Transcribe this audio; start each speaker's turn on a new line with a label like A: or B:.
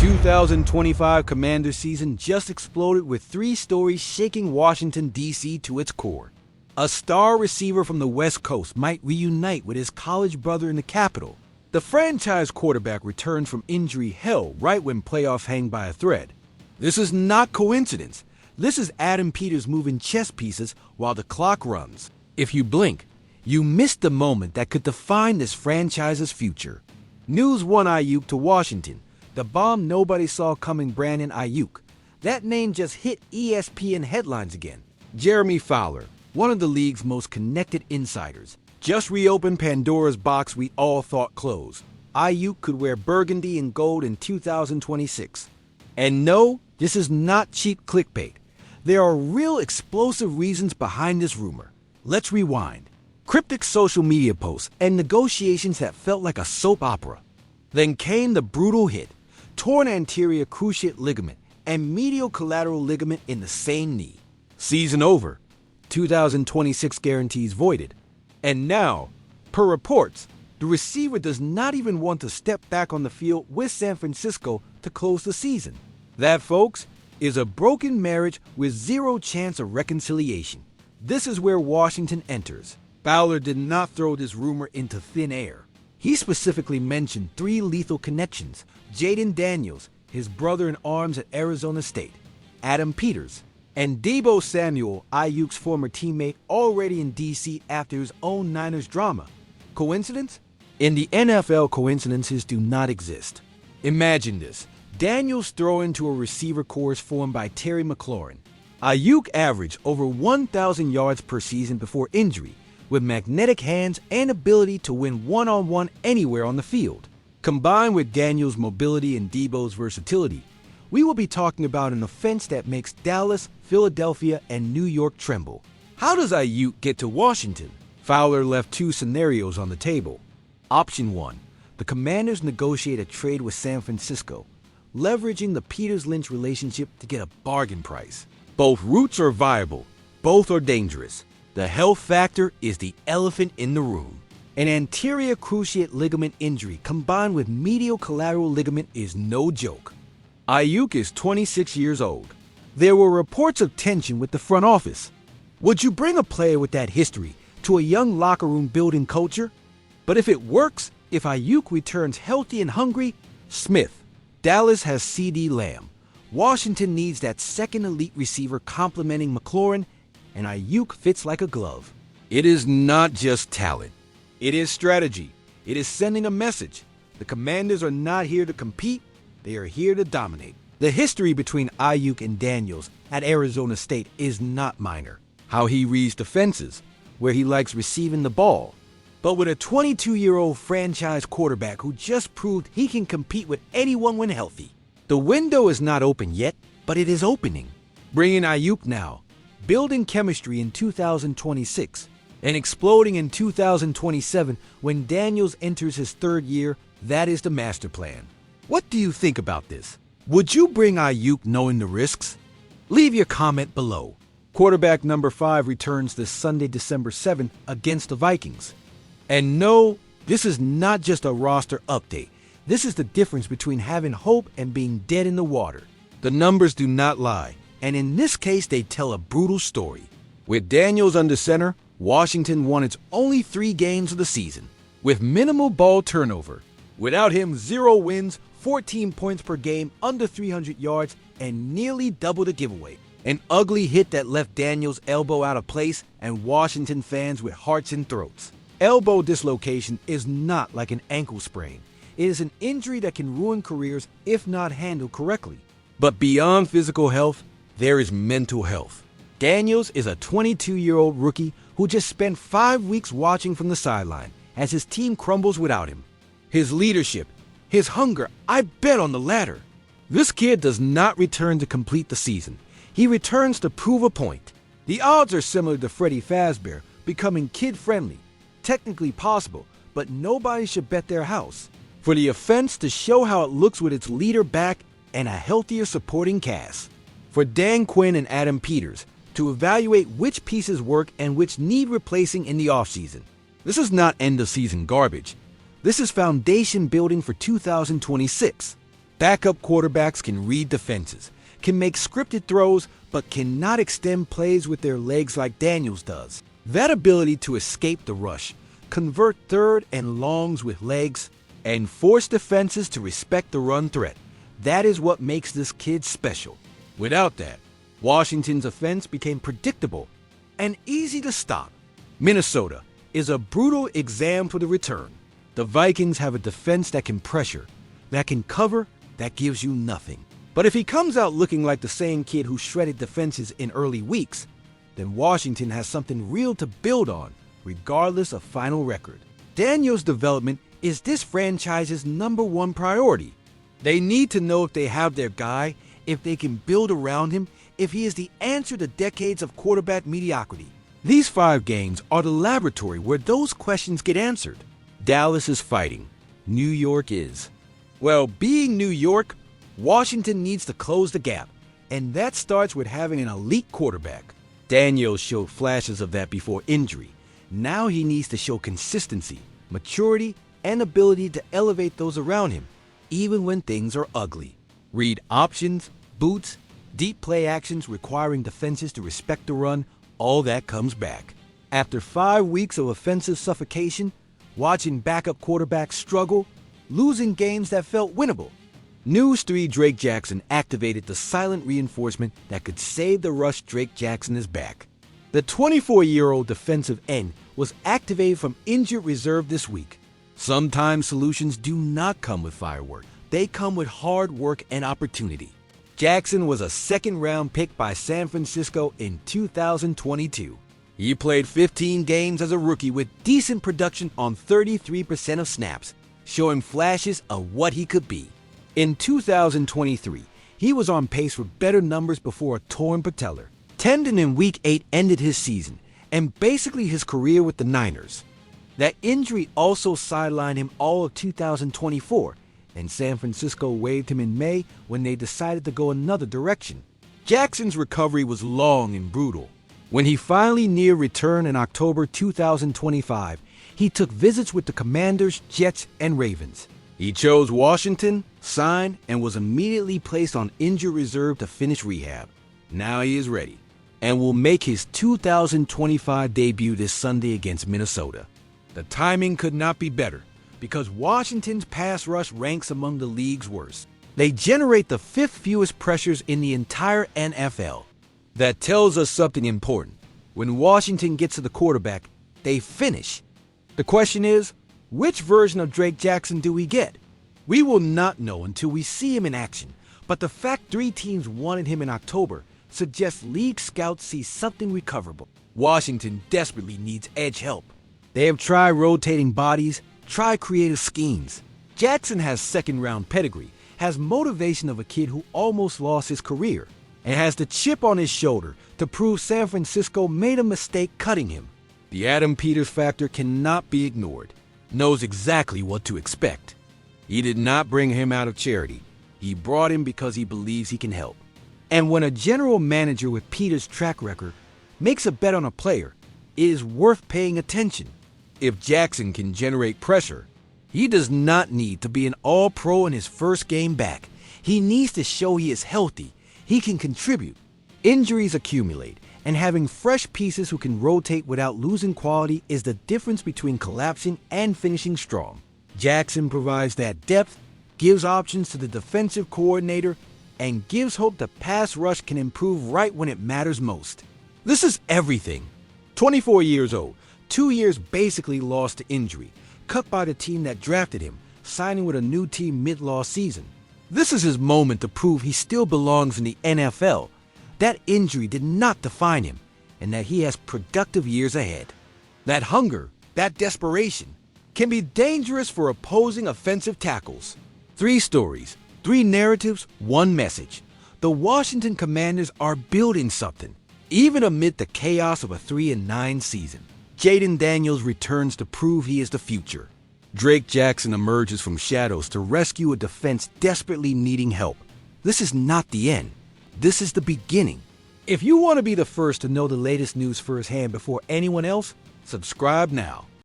A: 2025 Commander season just exploded with 3 stories shaking Washington, D.C. to its core. A star receiver from the West Coast might reunite with his college brother in the capital. The franchise quarterback returns from injury hell right when playoffs hang by a thread. This is not coincidence. This is Adam Peters moving chess pieces while the clock runs. If you blink, you miss the moment that could define this franchise's future. News won Aiyuk to Washington. The bomb nobody saw coming, Brandon Aiyuk. That name just hit ESPN headlines again. Jeremy Fowler, one of the league's most connected insiders, just reopened Pandora's box we all thought closed. Aiyuk could wear burgundy and gold in 2026. And no, this is not cheap clickbait. There are real explosive reasons behind this rumor. Let's rewind. Cryptic social media posts and negotiations that felt like a soap opera. Then came the brutal hit. Torn anterior cruciate ligament and medial collateral ligament in the same knee. Season over. 2026 guarantees voided. And now, per reports, the receiver does not even want to step back on the field with San Francisco to close the season. That, folks, is a broken marriage with zero chance of reconciliation. This is where Washington enters. Fowler did not throw this rumor into thin air. He specifically mentioned 3 lethal connections: Jayden Daniels, his brother in arms at Arizona State, Adam Peters, and Deebo Samuel, Aiyuk's former teammate, already in D.C. after his own Niners drama. Coincidence? In the NFL, coincidences do not exist. Imagine this. Daniels throwing to a receiver course formed by Terry McLaurin. Aiyuk averaged over 1,000 yards per season before injury, with magnetic hands and ability to win one-on-one anywhere on the field. Combined with Daniels' mobility and Deebo's versatility, we will be talking about an offense that makes Dallas, Philadelphia, and New York tremble. How does Aiyuk get to Washington? Fowler left 2 scenarios on the table. Option 1. The Commanders negotiate a trade with San Francisco, leveraging the Peters-Lynch relationship to get a bargain price. Both routes are viable. Both are dangerous. The health factor is the elephant in the room. An anterior cruciate ligament injury combined with medial collateral ligament is no joke. Aiyuk is 26 years old. There were reports of tension with the front office. Would you bring a player with that history to a young locker room building culture? But if it works, if Aiyuk returns healthy and hungry, Smith. Dallas has CD Lamb. Washington needs that second elite receiver complementing McLaurin, and Aiyuk fits like a glove. It is not just talent. It is strategy. It is sending a message. The Commanders are not here to compete. They are here to dominate. The history between Aiyuk and Daniels at Arizona State is not minor. How he reads defenses, where he likes receiving the ball. But with a 22-year-old franchise quarterback who just proved he can compete with anyone when healthy. The window is not open yet, but it is opening. Bring in Aiyuk now. Building chemistry in 2026 and exploding in 2027 when Daniels enters his 3rd year. That is the master plan. What do you think about this? Would you bring Aiyuk knowing the risks? Leave your comment below. Quarterback number 5 returns this Sunday, December 7th against the Vikings. And no, this is not just a roster update. This is the difference between having hope and being dead in the water. The numbers do not lie. And in this case, they tell a brutal story. With Daniels under center, Washington won its only 3 games of the season, with minimal ball turnover. Without him, 0 wins, 14 points per game, under 300 yards, and nearly double the giveaway. An ugly hit that left Daniels' elbow out of place and Washington fans with hearts in throats. Elbow dislocation is not like an ankle sprain. It is an injury that can ruin careers if not handled correctly. But beyond physical health, there is mental health. Daniels is a 22-year-old rookie who just spent 5 weeks watching from the sideline as his team crumbles without him. His leadership, his hunger, I bet on the latter. This kid does not return to complete the season. He returns to prove a point. The odds are similar to Freddie Fazbear becoming kid-friendly. Technically possible, but nobody should bet their house. For the offense to show how it looks with its leader back and a healthier supporting cast. For Dan Quinn and Adam Peters to evaluate which pieces work and which need replacing in the offseason. This is not end-of-season garbage. This is foundation building for 2026. Backup quarterbacks can read defenses, can make scripted throws, but cannot extend plays with their legs like Daniels does. That ability to escape the rush, convert third and longs with legs, and force defenses to respect the run threat, that is what makes this kid special. Without that, Washington's offense became predictable and easy to stop. Minnesota is a brutal exam for the return. The Vikings have a defense that can pressure, that can cover, that gives you nothing. But if he comes out looking like the same kid who shredded defenses in early weeks, then Washington has something real to build on, regardless of final record. Daniels' development is this franchise's #1 priority. They need to know if they have their guy, if they can build around him, if he is the answer to decades of quarterback mediocrity. These 5 games are the laboratory where those questions get answered. Dallas is fighting. New York is. Well, being New York, Washington needs to close the gap, and that starts with having an elite quarterback. Daniels showed flashes of that before injury. Now he needs to show consistency, maturity, and ability to elevate those around him, even when things are ugly. Read options, boots, deep play actions requiring defenses to respect the run, all that comes back. After 5 weeks of offensive suffocation, watching backup quarterbacks struggle, losing games that felt winnable, News 3 Drake Jackson activated the silent reinforcement that could save the rush. Drake Jackson is back. The 24-year-old defensive end was activated from injured reserve this week. Sometimes solutions do not come with fireworks. They come with hard work and opportunity. Jackson was a second-round pick by San Francisco in 2022. He played 15 games as a rookie with decent production on 33% of snaps, showing flashes of what he could be. In 2023, he was on pace for better numbers before a torn patellar. Tendon in Week 8 ended his season, and basically his career with the Niners. That injury also sidelined him all of 2024, and San Francisco waived him in May when they decided to go another direction. Jackson's recovery was long and brutal. When he finally neared return in October 2025, he took visits with the Commanders, Jets, and Ravens. He chose Washington, signed, and was immediately placed on injured reserve to finish rehab. Now he is ready, and will make his 2025 debut this Sunday against Minnesota. The timing could not be better, because Washington's pass rush ranks among the league's worst. They generate the 5th fewest pressures in the entire NFL. That tells us something important. When Washington gets to the quarterback, they finish. The question is, which version of Drake Jackson do we get? We will not know until we see him in action, but the fact 3 teams wanted him in October suggests league scouts see something recoverable. Washington desperately needs edge help. They have tried rotating bodies, tried creative schemes. Jackson has second-round pedigree, has motivation of a kid who almost lost his career, and has the chip on his shoulder to prove San Francisco made a mistake cutting him. The Adam Peters factor cannot be ignored. Knows exactly what to expect. He did not bring him out of charity. He brought him because he believes he can help. And when a general manager with Peters' track record makes a bet on a player, it is worth paying attention. If Jackson can generate pressure, he does not need to be an all-pro in his first game back. He needs to show he is healthy. He can contribute. Injuries accumulate, and having fresh pieces who can rotate without losing quality is the difference between collapsing and finishing strong. Jackson provides that depth, gives options to the defensive coordinator, and gives hope the pass rush can improve right when it matters most. This is everything. 24 years old, 2 years basically lost to injury, cut by the team that drafted him, signing with a new team mid-loss season. This is his moment to prove he still belongs in the NFL. That injury did not define him, and that he has productive years ahead. That hunger, that desperation, can be dangerous for opposing offensive tackles. 3 stories, 3 narratives, 1 message. The Washington Commanders are building something, even amid the chaos of a 3-9 season. Jayden Daniels returns to prove he is the future. Drake Jackson emerges from shadows to rescue a defense desperately needing help. This is not the end. This is the beginning. If you want to be the first to know the latest news firsthand before anyone else, subscribe now.